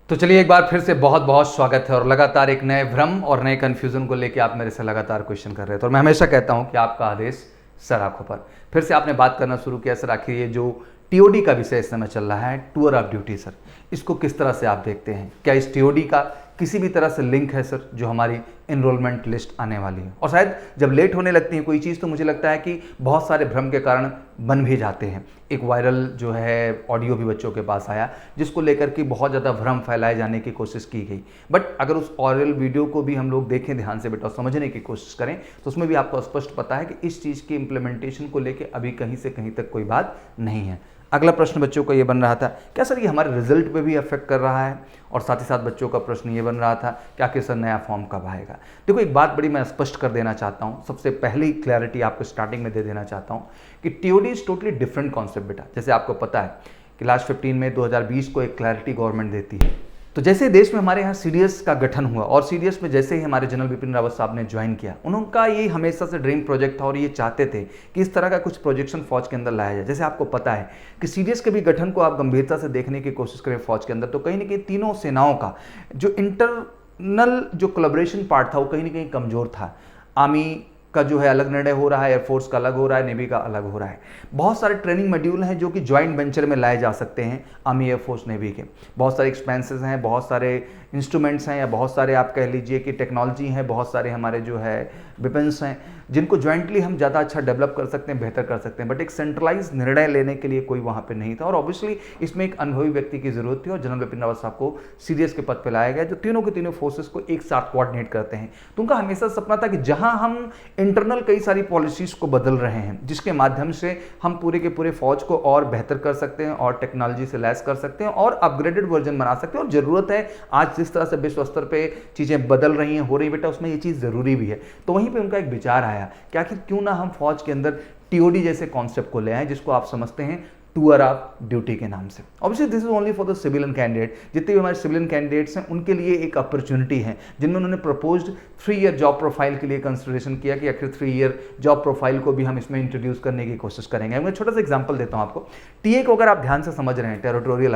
तो चलिए एक बार फिर से बहुत बहुत स्वागत है और लगातार एक नए भ्रम और नए कन्फ्यूजन को लेके आप मेरे से लगातार क्वेश्चन कर रहे थे और मैं हमेशा कहता हूं कि आपका आदेश सर आंखों पर। फिर से आपने बात करना शुरू किया सर, आखिर ये जो टीओडी का विषय इस समय चल रहा है, टूर ऑफ ड्यूटी सर, इसको किस तरह से आप देखते हैं? क्या इस टीओडी का किसी भी तरह से लिंक है सर जो हमारी एनरोलमेंट लिस्ट आने वाली है? और शायद जब लेट होने लगती है कोई चीज़ तो मुझे लगता है कि बहुत सारे भ्रम के कारण बन भी जाते हैं। एक वायरल जो है ऑडियो भी बच्चों के पास आया जिसको लेकर के बहुत ज़्यादा भ्रम फैलाए जाने की कोशिश की गई, बट अगर उस वायरल वीडियो को भी हम लोग देखें ध्यान से बेटा, समझने की कोशिश करें तो उसमें भी आपको स्पष्ट पता है कि इस चीज़ की इम्प्लीमेंटेशन को लेकर अभी कहीं से कहीं तक कोई बात नहीं है। अगला प्रश्न बच्चों का ये बन रहा था, क्या सर ये हमारे रिजल्ट पे भी अफेक्ट कर रहा है? और साथ ही साथ बच्चों का प्रश्न ये बन रहा था क्या कि सर नया फॉर्म कब आएगा? देखो एक बात बड़ी मैं स्पष्ट कर देना चाहता हूँ, सबसे पहली क्लैरिटी आपको स्टार्टिंग में दे देना चाहता हूँ कि TOD is totally different concept बेटा। जैसे आपको पता है कि लास्ट 15 मई 2020 को एक क्लैरिटी गवर्नमेंट देती है, तो जैसे देश में हमारे यहाँ सीडीएस का गठन हुआ और सीडीएस में जैसे ही हमारे जनरल बिपिन रावत साहब ने ज्वाइन किया, उनका ये हमेशा से ड्रीम प्रोजेक्ट था और ये चाहते थे कि इस तरह का कुछ प्रोजेक्शन फौज के अंदर लाया जाए। जैसे आपको पता है कि सीडीएस के भी गठन को आप गंभीरता से देखने की कोशिश करें फौज के अंदर, तो कहीं ना कहीं तीनों सेनाओं का जो इंटरनल जो कोलैबोरेशन पार्ट था वो कहीं ना कहीं कमजोर था। आर्मी का जो है अलग निर्णय हो रहा है, एयरफोर्स का अलग हो रहा है, नेवी का अलग हो रहा है। बहुत सारे ट्रेनिंग मॉड्यूल हैं जो कि ज्वाइंट वेंचर में लाए जा सकते हैं आर्मी, एयरफोर्स, नेवी के। बहुत सारे एक्सपेंसेस हैं, बहुत सारे इंस्ट्रूमेंट्स हैं, या बहुत सारे आप कह लीजिए कि टेक्नोलॉजी है, बहुत सारे हमारे जो है वेपन्स हैं जिनको ज्वाइंटली हम ज़्यादा अच्छा डेवलप कर सकते हैं, बेहतर कर सकते हैं, बट एक सेंट्रलाइज निर्णय लेने के लिए कोई वहाँ पे नहीं था। और ऑब्वियसली इसमें एक अनुभवी व्यक्ति की जरूरत थी और जनरल बिपिन रावत साहब को सीडीएस के पद पर लाया गया जो तीनों के तीनों फोर्सेस को एक साथ कोऑर्डिनेट करते हैं। तो उनका हमेशा सपना था कि जहां हम इंटरनल कई सारी पॉलिसीज को बदल रहे हैं जिसके माध्यम से हम पूरे के पूरे फौज को और बेहतर कर सकते हैं और टेक्नोलॉजी से लैस कर सकते हैं और अपग्रेडेड वर्जन बना सकते हैं। और जरूरत है, आज जिस तरह से विश्व स्तर पे चीजें बदल रही हैं, हो रही बेटा, उसमें ये चीज जरूरी भी है। तो वहीं पे उनका एक विचार आया कि आखिर क्यों ना हम फौज के अंदर टीओडी जैसे कॉन्सेप्ट को ले आए जिसको आप समझते हैं टूर ऑफ ड्यूटी के नाम से। Obviously this is only for the civilian candidate. जितने भी हमारे सिविलियन कैंडिडेट्स हैं उनके लिए एक अपॉर्चुनिटी है जिनमें उन्होंने प्रपोज्ड 3 ईयर जॉब प्रोफाइल के लिए कंसिडरेशन किया कि आखिर 3 ईयर जॉब प्रोफाइल को भी हम इसमें इंट्रोड्यूस करने की कोशिश करेंगे। मैं छोटा सा एग्जांपल देता हूं आपको। टीए को अगर आप ध्यान से समझ रहे हैं, टेरिटोरियल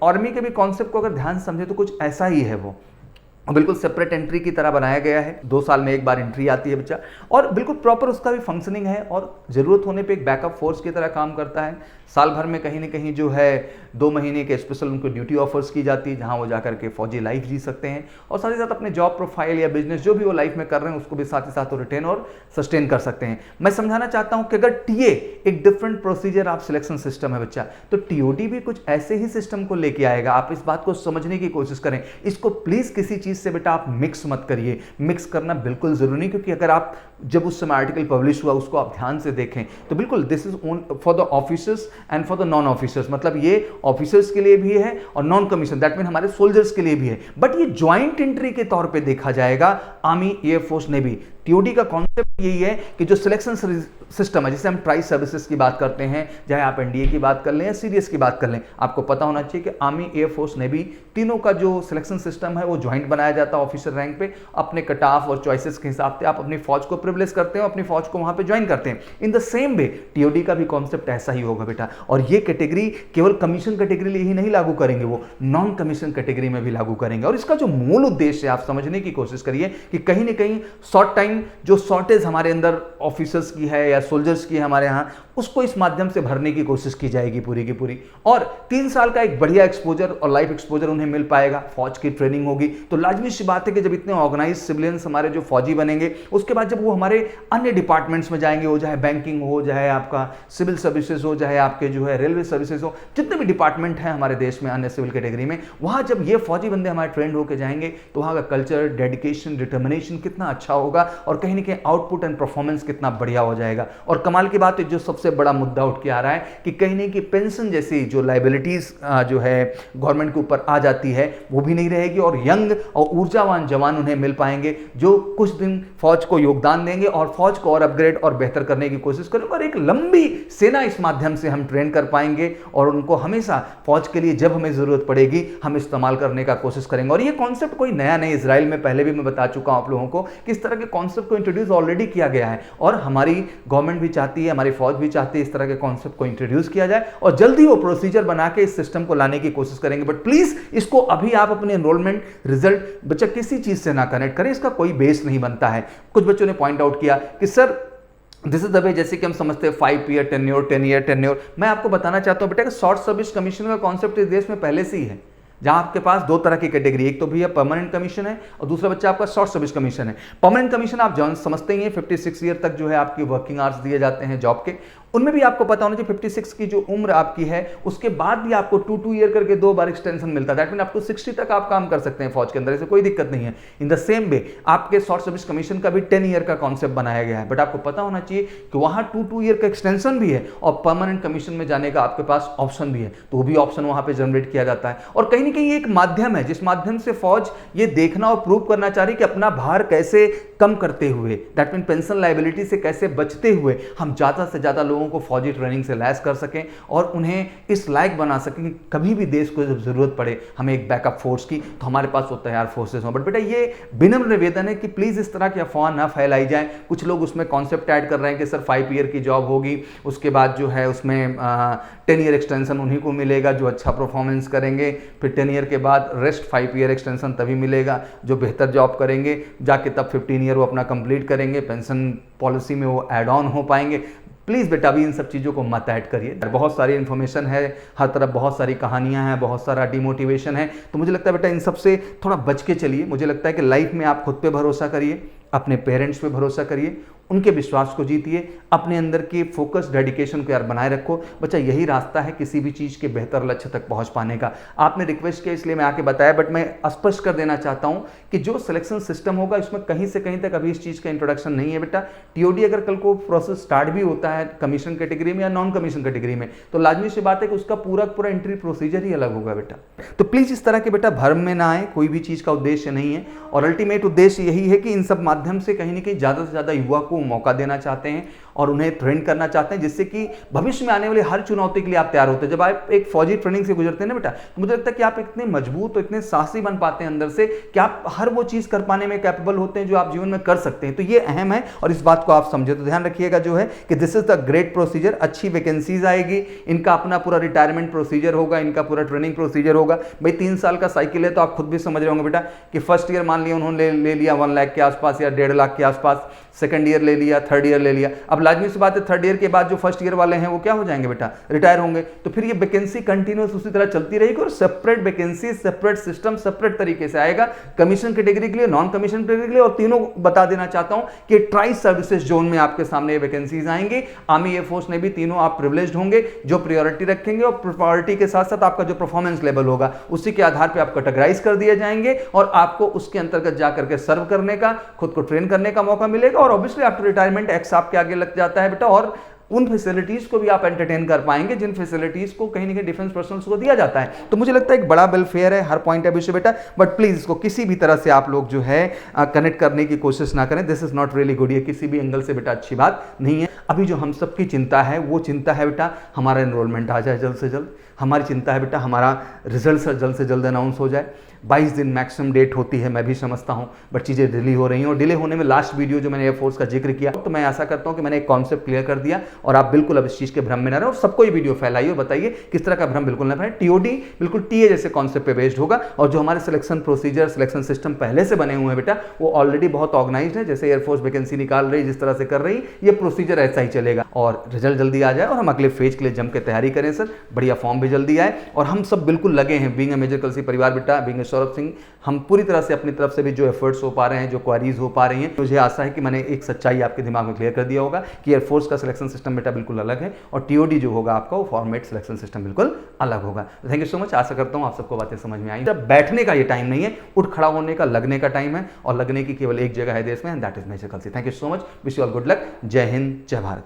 आर्मी के भी कॉन्सेप्ट को अगर ध्यान से समझे तो कुछ ऐसा ही है। वो बिल्कुल सेपरेट एंट्री की तरह बनाया गया है, 2 साल में एक बार एंट्री आती है बच्चा, और बिल्कुल प्रॉपर उसका भी फंक्शनिंग है और ज़रूरत होने पे एक बैकअप फोर्स की तरह काम करता है। साल भर में कहीं ना कहीं जो है 2 महीने के स्पेशल उनको ड्यूटी ऑफर्स की जाती है जहां वो जाकर के फौजी लाइफ जी सकते हैं और साथ ही साथ अपने जॉब प्रोफाइल या बिजनेस जो भी वो लाइफ में कर रहे हैं उसको भी साथ ही साथ रिटेन और सस्टेन कर सकते हैं। मैं समझाना चाहता हूं कि अगर टीए एक डिफरेंट प्रोसीजर आप सिलेक्शन सिस्टम है बच्चा, तो टीओडी भी कुछ ऐसे ही सिस्टम को लेके आएगा। आप इस बात को समझने की कोशिश करें, इसको प्लीज किसी चीज से बेटा आप मिक्स मत करिए। मिक्स करना बिल्कुल जरूरी नहीं, क्योंकि अगर आप जब उस समय आर्टिकल पब्लिश हुआ उसको आप ध्यान से देखें तो बिल्कुल this is own for the officers and for the non officers, मतलब ये ऑफिसर्स के लिए भी है और नॉन कमीशन दैट मीन हमारे सोल्जर्स के लिए भी है, बट ये ज्वाइंट एंट्री के तौर पे देखा जाएगा आर्मी, एयरफोर्स, नेवी। टीओडी का कॉन्सेप्ट यही है कि जो सिलेक्शन सिस्टम है, जिसे हम ट्राई सर्विसेज की बात करते हैं, चाहे आप एनडीए की बात कर लें या सीडीएस की बात कर लें, आपको पता होना चाहिए कि आर्मी, एयरफोर्स, नेवी तीनों का जो सिलेक्शन सिस्टम है वो ज्वाइंट बनाया जाता है ऑफिसर रैंक पे। अपने कट ऑफ और चॉइसेस के हिसाब से आप अपनी फौज को प्रिविलेज करते हैं, अपनी फौज को वहां पे ज्वाइन करते हैं। In the same way TOD का भी कॉन्सेप्ट ऐसा ही होगा बेटा, और ये कैटेगरी केवल कमीशन कैटेगरी ही नहीं लागू करेंगे, वो नॉन कमीशन कैटेगरी में भी लागू करेंगे। और इसका जो मूल उद्देश्य है आप समझने की कोशिश करिए कि कहीं ना कहीं शॉर्ट टाइम जो शॉर्टेज हमारे अंदर ऑफिसर्स की है या सोल्जर्स की है हमारे यहाँ, उसको इस माध्यम से भरने की कोशिश की जाएगी पूरी की पूरी। और 3 साल का एक बढ़िया एक्सपोजर और लाइफ एक्सपोजर उन्हें मिल पाएगा, फौज की ट्रेनिंग होगी। तो लाजमी सी बात है कि जब इतने ऑर्गेनाइज सिविलियंस हमारे जो फौजी बनेंगे, उसके बाद जब वो हमारे अन्य डिपार्टमेंट्स में जाएंगे, हो चाहे बैंकिंग हो, चाहे आपका सिविल सर्विसेज हो, चाहे आपके जो है रेलवे सर्विसेज हो, जितने भी डिपार्टमेंट हैं हमारे देश में अन्य सिविल कैटेगरी में, वहां जब ये फौजी बंदे हमारे ट्रेंड होकर जाएंगे तो वहां का कल्चर, डेडिकेशन, डिटर्मिनेशन कितना अच्छा होगा और कहीं ना कहीं आउटपुट एंड परफॉर्मेंस कितना बढ़िया हो जाएगा। और कमाल की बात है, जो सबसे बड़ा मुद्दा उठ के आ रहा है कि कहीं नहीं कि पेंशन जैसी जो लायबिलिटीज जो है गवर्नमेंट के ऊपर आ जाती है वो भी नहीं रहेगी और यंग और ऊर्जावान जवान उन्हें मिल पाएंगे जो कुछ दिन फौज को योगदान देंगे और फौज को और अपग्रेड और बेहतर करने की कोशिश करेंगे और एक लंबी सेना इस माध्यम से हम ट्रेन कर पाएंगे और उनको हमेशा फौज के लिए जब हमें जरूरत पड़ेगी हम इस्तेमाल करने का कोशिश करेंगे। और ये कॉन्सेप्ट कोई नया नहीं, इजराइल में पहले भी मैं बता चुका हूं आप लोगों को कि इस तरह के कॉन्सेप्ट को इंट्रोड्यूस ऑलरेडी किया गया है और हमारी गवर्नमेंट भी चाहती है, हमारी फौज भी चाहते हैं इस तरह के कॉन्सेप्ट को इंट्रोड्यूस किया जाए और जल्दी वो प्रोसीजर बना के इस सिस्टम को लाने की कोशिश करेंगे। बट प्लीज इसको अभी आप अपने एनरोलमेंट रिजल्ट बच्चा किसी चीज से ना कनेक्ट करें, इसका कोई बेस नहीं बनता है। कुछ बच्चों ने पॉइंट आउट किया कि sir this is the way, जैसे कि हम समझते हैं 5 ईयर टेन्योर 10 ईयर टेन्योर। मैं आपको बताना चाहता हूं बेटा कि शॉर्ट सर्विस कमीशन का कॉन्सेप्ट इस देश में पहले से ही है, जहां आपके पास दो तरह की कैटेगरी, एक तो भैया परमानेंट कमीशन है और दूसरा बच्चा आपका शॉर्ट सर्विस कमीशन है। परमानेंट कमीशन आप जान समझते ही हैं 56 ईयर तक जो है आपकी वर्किंग आवर्स दिए जाते हैं जॉब के, उनमें भी आपको पता होना चाहिए 56 की जो उम्र आपकी है उसके बाद भी आपको 2 ईयर करके 2 बार एक्सटेंशन मिलता है। दैट मीन अप टू 60 तक आप काम कर सकते हैं फौज के अंदर, ऐसे कोई दिक्कत नहीं है। इन द सेम वे आपके शॉर्ट सर्विस कमीशन का भी 10 ईयर का कॉन्सेप्ट बनाया गया है, बट आपको पता होना चाहिए कि वहां 2 ईयर का एक्सटेंशन भी है और परमानेंट कमीशन में जाने का आपके पास ऑप्शन भी है, तो वो भी ऑप्शन वहां पे जनरेट किया जाता है। और कहीं ना कहीं एक माध्यम है जिस माध्यम से फौज ये देखना और प्रूव करना चाह रही कि अपना भार कैसे कम करते हुए, दैट मीन पेंशन लायबिलिटी से कैसे बचते हुए हम ज्यादा से ज्यादा लोगों को फौजी ट्रेनिंग से लैस कर सकें और उन्हें इस लायक बना सकें कि कभी भी देश को जब जरूरत पड़े हमें एक बैकअप फोर्स की, तो हमारे पास वो तैयार फोर्सेस हों। बट बेटा ये विनम्र निवेदन है कि प्लीज इस तरह की अफवाह ना फैलाई जाए। कुछ लोग उसमें कॉन्सेप्ट ऐड कर रहे हैं कि सर 5 ईयर की जॉब होगी, उसके बाद जो है उसमें 10 ईयर एक्सटेंशन उन्हीं को मिलेगा जो अच्छा परफॉर्मेंस करेंगे, फिर 10 ईयर के बाद रेस्ट 5 ईयर एक्सटेंशन तभी मिलेगा जो बेहतर जॉब करेंगे, जाके तब 15 ईयर वो अपना कंप्लीट करेंगे, पेंशन पॉलिसी में वो ऐड ऑन हो पाएंगे। प्लीज़ बेटा अभी इन सब चीज़ों को मत ऐड करिए। बहुत सारी इन्फॉर्मेशन है, हर तरफ बहुत सारी कहानियां हैं, बहुत सारा डिमोटिवेशन है, तो मुझे लगता है बेटा इन सब से थोड़ा बच के चलिए। मुझे लगता है कि लाइफ में आप खुद पे भरोसा करिए, अपने पेरेंट्स पे भरोसा करिए, उनके विश्वास को जीतिए, अपने अंदर की फोकस डेडिकेशन को यार बनाए रखो। बच्चा यही रास्ता है किसी भी चीज़ के बेहतर लक्ष्य तक पहुंच पाने का। आपने रिक्वेस्ट किया इसलिए मैं आके बताया, बट मैं स्पष्ट कर देना चाहता हूं कि जो सिलेक्शन सिस्टम होगा इसमें कहीं से कहीं तक अभी इस चीज़ का इंट्रोडक्शन नहीं है बेटा। टीओडी अगर कल को प्रोसेस स्टार्ट भी होता है कमीशन कैटेगरी में या नॉन कमीशन कैटेगरी में, तो लाजमी सी बात है कि उसका पूरा एंट्री प्रोसीजर ही अलग होगा बेटा। तो प्लीज़ इस तरह के बेटा भ्रम में ना आए, कोई भी चीज़ का उद्देश्य नहीं है और अल्टीमेट उद्देश्य यही है कि इन सब माध्यम से कहीं ना कहीं ज़्यादा से ज़्यादा युवा को मौका देना चाहते हैं और उन्हें ट्रेन करना चाहते हैं, जिससे कि भविष्य में आने वाली हर चुनौती के लिए आप तैयार होते हैं। जब आप एक फौजी ट्रेनिंग से गुजरते हैं ना बेटा, तो मुझे लगता है कि आप इतने मजबूत और इतने साहसी बन पाते हैं अंदर से कि आप हर वो चीज़ कर पाने में कैपेबल होते हैं जो आप जीवन में कर सकते हैं। तो ये अहम है और इस बात को आप समझे। तो ध्यान रखिएगा जो है कि this is the great procedure, अच्छी वैकेंसीज आएगी, इनका अपना पूरा रिटायरमेंट प्रोसीजर होगा, इनका पूरा ट्रेनिंग प्रोसीजर होगा। भाई 3 साल का साइकिल है, तो आप खुद भी समझ रहे होंगे बेटा कि फर्स्ट ईयर मान लिया उन्होंने ले लिया 1 लाख के आसपास या 1.5 लाख के आसपास, सेकंड ईयर ले लिया, थर्ड ईयर ले लिया। अब लाजमी सी बात है थर्ड ईयर के बाद जो फर्स्ट ईयर वाले हैं वो क्या हो जाएंगे बेटा, रिटायर होंगे। तो फिर ये वैकेंसी कंटिन्यूस उसी तरह चलती रहेगी और separate vacancy, separate system, separate तरीके से आएगा कमीशन कैटेगरी के लिए, नॉन कमीशन कैटेगरी के लिए। और तीनों बता देना चाहता हूं कि ट्राई सर्विसेज जोन में आपके सामने ये वैकेंसीज आएंगी। आर्मी एयरफोर्स में भी तीनों आप प्रिविलेज्ड होंगे जो प्रायोरिटी रखेंगे और प्रायोरिटी के साथ साथ आपका जो परफॉर्मेंस लेवल होगा उसी के आधार पर आप कैटेगराइज कर दिए जाएंगे और आपको उसके अंतर्गत जाकर के सर्व करने का, खुद को ट्रेन करने का मौका मिलेगा। और ऑब्वियसली आफ्टर रिटायरमेंट एक्स आपके आगे लग जाता है बेटा और उन फैसिलिटीज को भी आप एंटरटेन कर पाएंगे जिन फैसिलिटीज को कहीं ना कहीं डिफेंस पर्सनल्स को दिया जाता है। तो मुझे लगता है एक बड़ा वेलफेयर है हर पॉइंट ऑफ व्यू से बेटा, बट प्लीज इसको किसी भी तरह से आप लोग जो है कनेक्ट करने की कोशिश ना करें। This is not really good, ये किसी भी एंगल से बेटा अच्छी बात नहीं है। अभी जो हम सबकी चिंता है वो चिंता है बेटा हमारा एनरोलमेंट आ जाए जल्द से जल्द, हमारी चिंता है बेटा हमारा रिजल्ट से जल्द अनाउंस हो जाए। 22 दिन मैक्सिमम डेट होती है, मैं भी समझता हूं, बट चीज़ें डिले हो रही हैं और डिले होने में लास्ट वीडियो जो मैंने एयरफोर्स का जिक्र किया, तो मैं आशा करता हूं कि मैंने एक कॉन्सेप्ट क्लियर कर दिया और आप बिल्कुल अब इस चीज़ के भ्रम में ना रहे और सबको ये वीडियो फैलाइए और बताइए किस तरह का भ्रम बिल्कुल ना फैलाए। टीओडी बिल्कुल टीए जैसे कॉन्सेप्ट पे बेस्ड होगा और जो हमारे सिलेक्शन प्रोसीजर, सिलेक्शन सिस्टम पहले से बने हुए हैं बेटा वो ऑलरेडी बहुत ऑर्गेनाइज्ड है। जैसे एयरफोर्स वैकेंसी निकाल रही, जिस तरह से कर रही, ये प्रोसीजर ऐसा ही चलेगा और रिजल्ट जल्दी आ जाए और हम अगले फेज के लिए जम के तैयारी करें सर, बढ़िया फॉर्म भी जल्दी आए और हम सब बिल्कुल लगे हैं। बीइंग अ मेजर कलसी परिवार बेटा, बीइंग अ सौरभ सिंह, हम पूरी तरह से अपनी तरफ से भी जो एफर्ट्स हो पा रहे हैं, जो क्वारीज हो पा रही हैं, मुझे आशा है कि मैंने एक सच्चाई आपके दिमाग में क्लियर कर दिया होगा कि एयरफोर्स का सिलेक्शन सिस्टम बेटा बिल्कुल अलग है और टीओडी जो होगा आपका वो फॉर्मेट सिलेक्शन सिस्टम बिल्कुल अलग होगा। थैंक यू सो मच, आशा करता हूँ आप सबको बातें समझ में आई। जब बैठने का ये टाइम नहीं है, उठ खड़ा होने का, लगने का टाइम है और लगने की केवल एक जगह है देश में, that is major Kalsi. Thank you so much, wish you all good luck. जय हिंद, जय भारत।